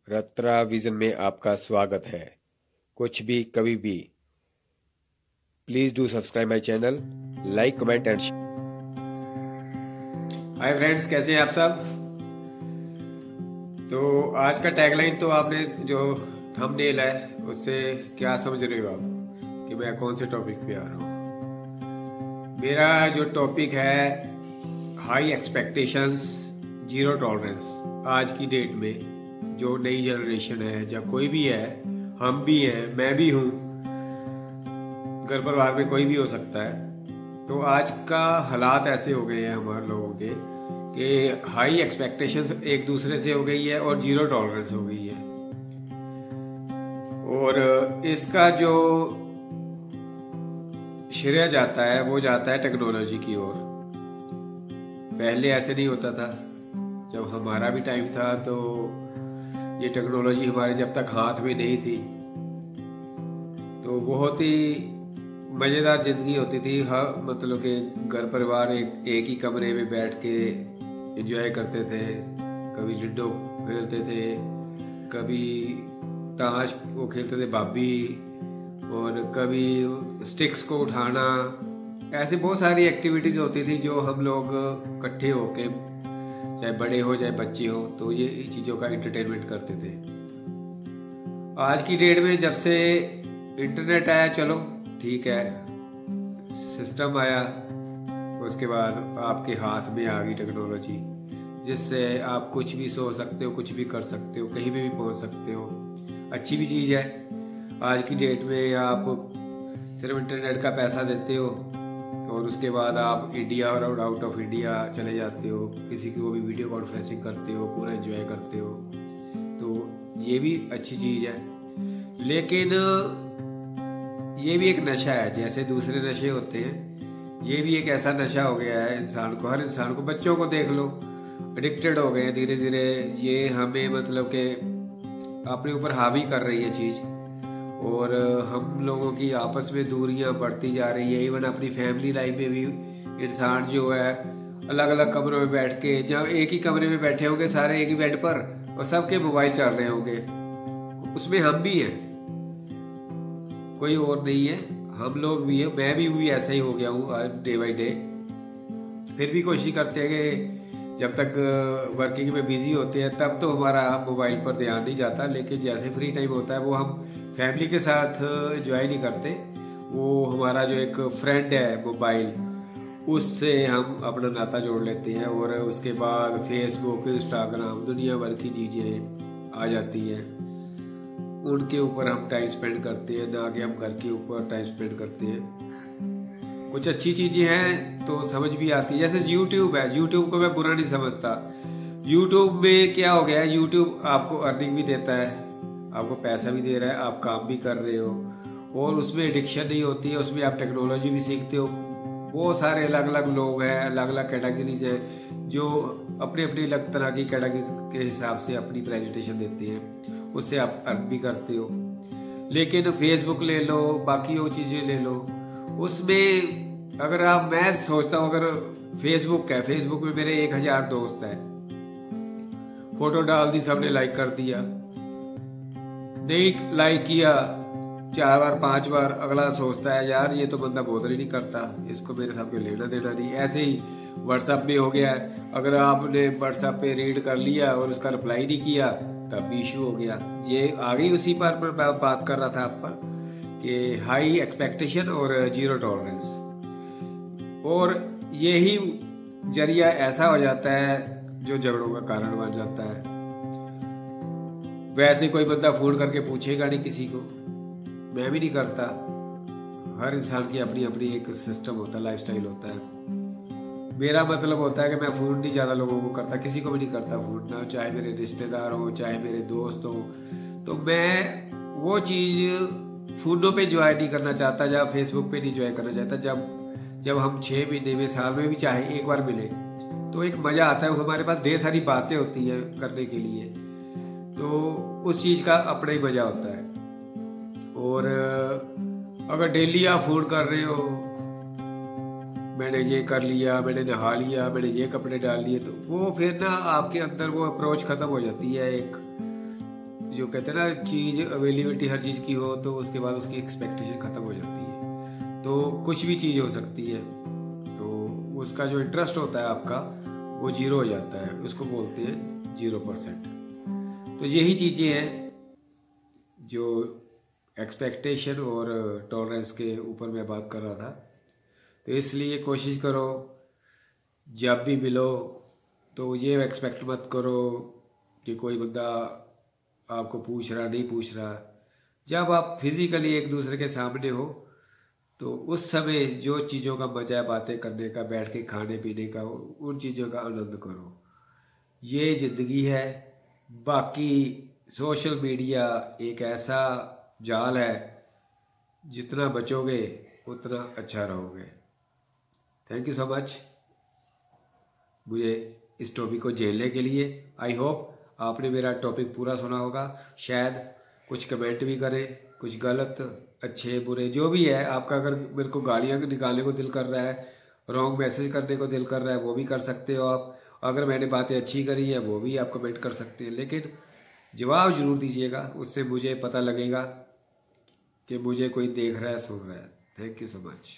Ratra vision में आपका स्वागत है। कुछ भी कभी भी। Please do subscribe my channel, like comment and share. Hi friends, कैसे हैं आप सब। तो आज का टैगलाइन तो आपने जो थंबनेल है उससे क्या समझ रहे हो आप कि मैं कौन से टॉपिक पे आ रहा हूँ। मेरा जो टॉपिक है हाई एक्सपेक्टेशंस, जीरो टॉलरेंस। आज की डेट में जो नई जनरेशन है, जब कोई भी है, हम भी हैं, मैं भी हूं, घर परिवार में कोई भी हो सकता है। तो आज का हालात ऐसे हो गए हैं हमारे लोगों के कि हाई एक्सपेक्टेशंस एक दूसरे से हो गई है और जीरो टॉलरेंस हो गई है। और इसका जो श्रेय जाता है वो जाता है टेक्नोलॉजी की ओर। पहले ऐसे नहीं होता था। जब हमारा भी टाइम था तो ये टेक्नोलॉजी हमारे जब तक हाथ में नहीं थी तो बहुत ही मजेदार जिंदगी होती थी। हर मतलब कि घर परिवार एक ही कमरे में बैठ के एंजॉय करते थे। कभी लूडो खेलते थे, कभी ताश को खेलते थे बाबी, और कभी स्टिक्स को उठाना। ऐसी बहुत सारी एक्टिविटीज होती थी जो हम लोग इकट्ठे होके, चाहे बड़े हो चाहे बच्चे हो, तो ये चीजों का एंटरटेनमेंट करते थे। आज की डेट में जब से इंटरनेट आया, चलो ठीक है, सिस्टम आया, उसके बाद आपके हाथ में आ गई टेक्नोलॉजी, जिससे आप कुछ भी सोच सकते हो, कुछ भी कर सकते हो, कहीं भी पहुंच सकते हो। अच्छी भी चीज है। आज की डेट में आप सिर्फ इंटरनेट का पैसा देते हो और उसके बाद आप इंडिया और आउट ऑफ इंडिया चले जाते हो, किसी की वो भी वीडियो कॉन्फ्रेंसिंग करते हो, पूरा एंजॉय करते हो। तो ये भी अच्छी चीज है, लेकिन ये भी एक नशा है। जैसे दूसरे नशे होते हैं, ये भी एक ऐसा नशा हो गया है इंसान को, हर इंसान को। बच्चों को देख लो, एडिक्टेड हो गए हैं धीरे धीरे। ये हमें मतलब कि अपने ऊपर हावी कर रही है चीज, और हम लोगों की आपस में दूरियां बढ़ती जा रही है। इवन अपनी फैमिली लाइफ में भी इंसान जो है अलग अलग कमरों में बैठ के, जब एक ही कमरे में बैठे होंगे सारे एक ही बेड पर, और सबके मोबाइल चल रहे होंगे, उसमें हम भी हैं, कोई और नहीं है, हम लोग भी है। मैं भी ऐसा ही हो गया हूँ डे बाई डे। फिर भी कोशिश करते हैं कि जब तक वर्किंग में बिजी होते हैं तब तो हमारा मोबाइल पर ध्यान नहीं जाता, लेकिन जैसे फ्री टाइम होता है वो हम फैमिली के साथ एंजॉय नहीं करते। वो हमारा जो एक फ्रेंड है मोबाइल, उससे हम अपना नाता जोड़ लेते हैं, और उसके बाद फेसबुक, इंस्टाग्राम, दुनिया भर की चीजें आ जाती हैं, उनके ऊपर हम टाइम स्पेंड करते हैं, ना कि हम घर के ऊपर टाइम स्पेंड करते हैं। कुछ अच्छी चीजें हैं तो समझ भी आती है, जैसे यूट्यूब है। यूट्यूब को मैं बुरा नहीं समझता। यूट्यूब में क्या हो गया है, यूट्यूब आपको अर्निंग भी देता है, आपको पैसा भी दे रहा है, आप काम भी कर रहे हो, और उसमें एडिक्शन नहीं होती है। उसमें आप टेक्नोलॉजी भी सीखते हो। बहुत सारे अलग अलग लोग हैं, अलग अलग कैटेगरीज है, जो अपने अपने अलग तरह की कैटेगरीज के हिसाब से अपनी प्रेजेंटेशन देते हैं, उससे आप अर्न भी करते हो। लेकिन फेसबुक ले लो, बाकी वो चीजें ले लो, उसमें अगर आप, मैं सोचता हूँ अगर फेसबुक है, फेसबुक में मेरे 1000 दोस्त हैं, फोटो डाल दी, सबने लाइक कर दिया, नहीं लाइक किया 4 बार 5 बार, अगला सोचता है यार ये तो बंदा बोधर ही नहीं करता, इसको मेरे साथ कोई लेना देना नहीं। ऐसे ही व्हाट्सएप में हो गया है, अगर आपने व्हाट्सएप पे रीड कर लिया और उसका रिप्लाई नहीं किया तब भी इशू हो गया। ये आ गई उसी पर मैं बात कर रहा था आप पर कि हाई एक्सपेक्टेशन और जीरो टॉलरेंस, और यही जरिया ऐसा हो जाता है जो झगड़ों का कारण बन जाता है। वैसे कोई बंदा फोन करके पूछेगा नहीं किसी को, मैं भी नहीं करता। हर इंसान की अपनी अपनी एक सिस्टम होता है, लाइफस्टाइल होता है। मेरा मतलब होता है कि मैं फोन नहीं ज्यादा लोगों को करता, किसी को भी नहीं करता फोन, ना चाहे मेरे रिश्तेदार हो चाहे मेरे दोस्त हो। तो मैं वो चीज फोनों पे एंजॉय नहीं करना चाहता, जब फेसबुक पे नहीं एंजॉय करना चाहता। जब हम 6 महीने में, साल में भी चाहे एक बार मिले तो एक मजा आता है। हमारे पास ढेर सारी बातें होती हैं करने के लिए, तो उस चीज का अपना ही मजा होता है। और अगर डेली आप फोन कर रहे हो, मैंने ये कर लिया, मैंने नहा लिया, मैंने ये कपड़े डाल लिए, तो वो फिर ना आपके अंदर वो अप्रोच खत्म हो जाती है। एक जो कहते हैं ना, चीज़ अवेलेबिलिटी हर चीज़ की हो तो उसके बाद उसकी एक्सपेक्टेशन ख़त्म हो जाती है। तो कुछ भी चीज़ हो सकती है, तो उसका जो इंटरेस्ट होता है आपका वो 0 हो जाता है, उसको बोलते हैं 0%। तो यही चीज़ें हैं जो एक्सपेक्टेशन और टॉलरेंस के ऊपर मैं बात कर रहा था। तो इसलिए कोशिश करो जब भी मिलो तो ये एक्सपेक्ट मत करो कि कोई बंदा आपको पूछ रहा नहीं पूछ रहा। जब आप फिजिकली एक दूसरे के सामने हो तो उस समय जो चीज़ों का मजा है बातें करने का, बैठ के खाने पीने का, उन चीज़ों का आनंद करो। ये ज़िंदगी है। बाकी सोशल मीडिया एक ऐसा जाल है, जितना बचोगे उतना अच्छा रहोगे। थैंक यू सो मच मुझे इस टॉपिक को झेलने के लिए। आई होप आपने मेरा टॉपिक पूरा सुना होगा। शायद कुछ कमेंट भी करें, कुछ गलत, अच्छे बुरे जो भी है आपका। अगर मेरे को गालियाँ निकालने को दिल कर रहा है, रॉन्ग मैसेज करने को दिल कर रहा है, वो भी कर सकते हो आप। अगर मैंने बातें अच्छी करी है वो भी आप कमेंट कर सकते हैं, लेकिन जवाब जरूर दीजिएगा। उससे मुझे पता लगेगा कि मुझे कोई देख रहा है, सुन रहा है। Thank you so much.